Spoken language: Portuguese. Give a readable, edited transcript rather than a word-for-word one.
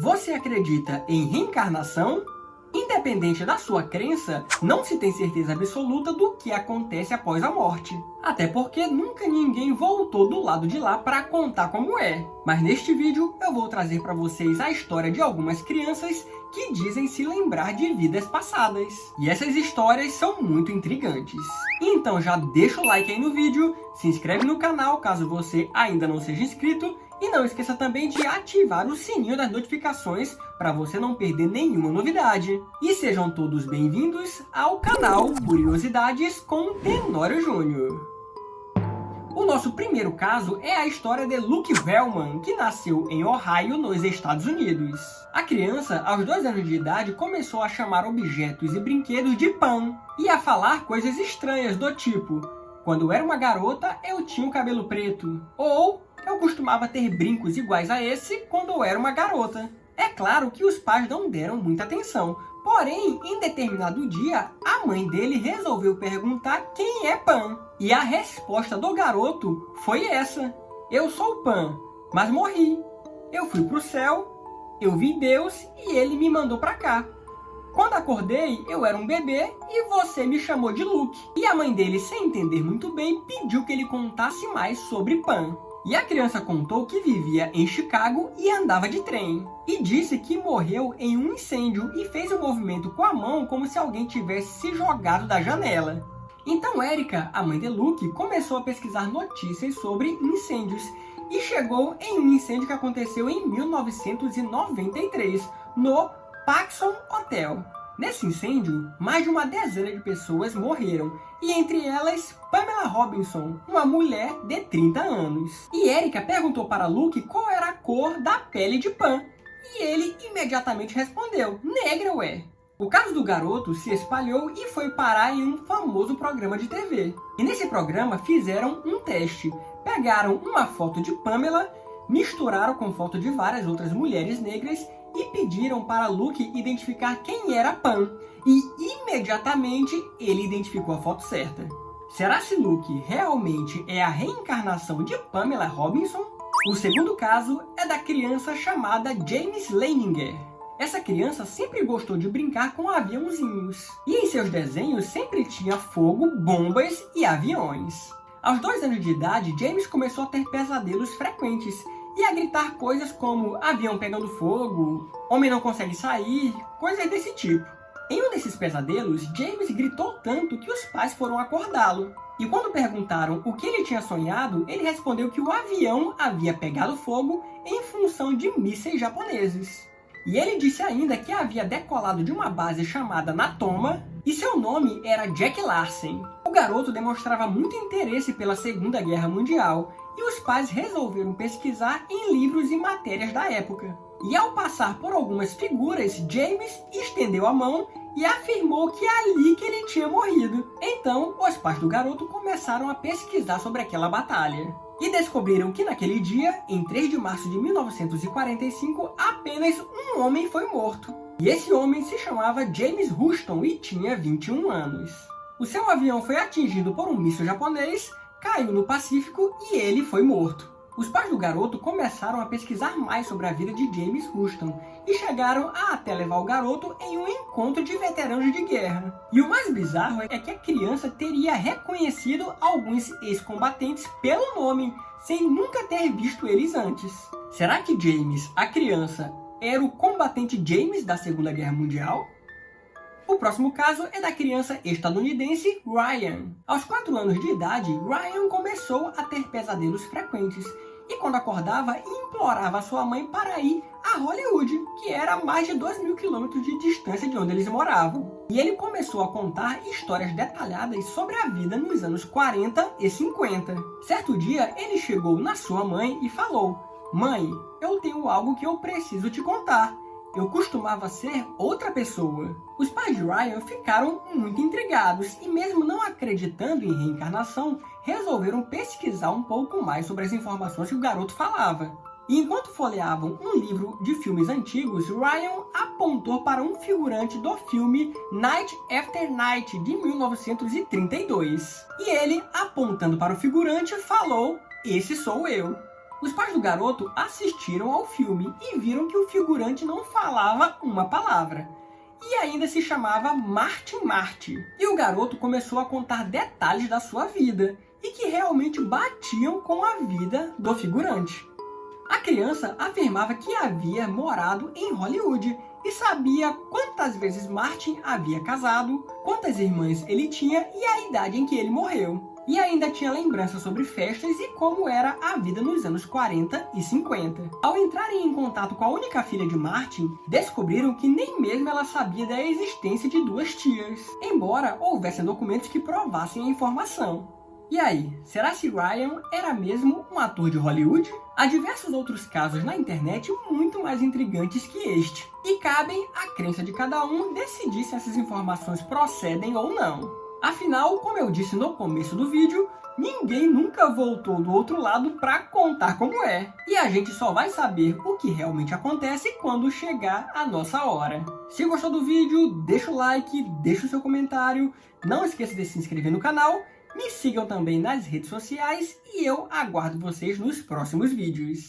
Você acredita em reencarnação? Independente da sua crença, não se tem certeza absoluta do que acontece após a morte. Até porque nunca ninguém voltou do lado de lá para contar como é. Mas neste vídeo eu vou trazer para vocês a história de algumas crianças que dizem se lembrar de vidas passadas. E essas histórias são muito intrigantes. Então já deixa o like aí no vídeo, se inscreve no canal caso você ainda não seja inscrito, e não esqueça também de ativar o sininho das notificações para você não perder nenhuma novidade. E sejam todos bem-vindos ao canal Curiosidades com Tenório Júnior. O nosso primeiro caso é a história de Luke Velman, que nasceu em Ohio, nos Estados Unidos. A criança, aos 2 anos de idade, começou a chamar objetos e brinquedos de Pan e a falar coisas estranhas do tipo: quando eu era uma garota, eu tinha o cabelo preto, ou eu costumava ter brincos iguais a esse quando eu era uma garota. É claro que os pais não deram muita atenção, porém, em determinado dia, a mãe dele resolveu perguntar quem é Pan. E a resposta do garoto foi essa: eu sou Pan, mas morri. Eu fui pro céu, eu vi Deus e ele me mandou pra cá. Quando acordei, eu era um bebê e você me chamou de Luke. E a mãe dele, sem entender muito bem, pediu que ele contasse mais sobre Pan. E a criança contou que vivia em Chicago e andava de trem. E disse que morreu em um incêndio e fez um movimento com a mão como se alguém tivesse se jogado da janela. Então Erica, a mãe de Luke, começou a pesquisar notícias sobre incêndios e chegou em um incêndio que aconteceu em 1993, no Paxson Hotel. Nesse incêndio, mais de uma dezena de pessoas morreram, e entre elas, Pamela Robinson, uma mulher de 30 anos. E Erica perguntou para Luke qual era a cor da pele de Pan, e ele imediatamente respondeu: negra, ué. O caso do garoto se espalhou e foi parar em um famoso programa de TV. E nesse programa fizeram um teste. Pegaram uma foto de Pamela, misturaram com foto de várias outras mulheres negras e pediram para Luke identificar quem era Pan. E imediatamente ele identificou a foto certa. Será se Luke realmente é a reencarnação de Pamela Robinson? O segundo caso é da criança chamada James Leininger. Essa criança sempre gostou de brincar com aviãozinhos. E em seus desenhos sempre tinha fogo, bombas e aviões. Aos 2 anos de idade, James começou a ter pesadelos frequentes e a gritar coisas como avião pegando fogo, homem não consegue sair, coisas desse tipo. Em um desses pesadelos, James gritou tanto que os pais foram acordá-lo. E quando perguntaram o que ele tinha sonhado, ele respondeu que o avião havia pegado fogo em função de mísseis japoneses. E ele disse ainda que havia decolado de uma base chamada Natoma e seu nome era Jack Larsen. O garoto demonstrava muito interesse pela Segunda Guerra Mundial e os pais resolveram pesquisar em livros e matérias da época. E ao passar por algumas figuras, James estendeu a mão e afirmou que é ali que ele tinha morrido. Então, os pais do garoto começaram a pesquisar sobre aquela batalha. E descobriram que naquele dia, em 3 de março de 1945, apenas um homem foi morto. E esse homem se chamava James Houston e tinha 21 anos. O seu avião foi atingido por um míssil japonês, caiu no Pacífico e ele foi morto. Os pais do garoto começaram a pesquisar mais sobre a vida de James Houston e chegaram a até levar o garoto em um encontro de veteranos de guerra. E o mais bizarro é que a criança teria reconhecido alguns ex-combatentes pelo nome, sem nunca ter visto eles antes. Será que James, a criança, era o combatente James da Segunda Guerra Mundial? O próximo caso é da criança estadunidense Ryan. Aos 4 anos de idade, Ryan começou a ter pesadelos frequentes e quando acordava, implorava sua mãe para ir a Hollywood, que era a mais de 2.000 quilômetros de distância de onde eles moravam. E ele começou a contar histórias detalhadas sobre a vida nos anos 40 e 50. Certo dia, ele chegou na sua mãe e falou: mãe, eu tenho algo que eu preciso te contar. Eu costumava ser outra pessoa. Os pais de Ryan ficaram muito intrigados e, mesmo não acreditando em reencarnação, resolveram pesquisar um pouco mais sobre as informações que o garoto falava. E enquanto folheavam um livro de filmes antigos, Ryan apontou para um figurante do filme Night After Night, de 1932. E ele, apontando para o figurante, falou: esse sou eu. Os pais do garoto assistiram ao filme e viram que o figurante não falava uma palavra. E ainda se chamava Martin Marty. E o garoto começou a contar detalhes da sua vida, e que realmente batiam com a vida do figurante. A criança afirmava que havia morado em Hollywood e sabia quantas vezes Martin havia casado, quantas irmãs ele tinha e a idade em que ele morreu. E ainda tinha lembranças sobre festas e como era a vida nos anos 40 e 50. Ao entrarem em contato com a única filha de Martin, descobriram que nem mesmo ela sabia da existência de duas tias, embora houvessem documentos que provassem a informação. E aí, será que Ryan era mesmo um ator de Hollywood? Há diversos outros casos na internet muito mais intrigantes que este, e cabem à crença de cada um decidir se essas informações procedem ou não. Afinal, como eu disse no começo do vídeo, ninguém nunca voltou do outro lado para contar como é. E a gente só vai saber o que realmente acontece quando chegar a nossa hora. Se gostou do vídeo, deixa o like, deixa o seu comentário, não esqueça de se inscrever no canal, me sigam também nas redes sociais e eu aguardo vocês nos próximos vídeos.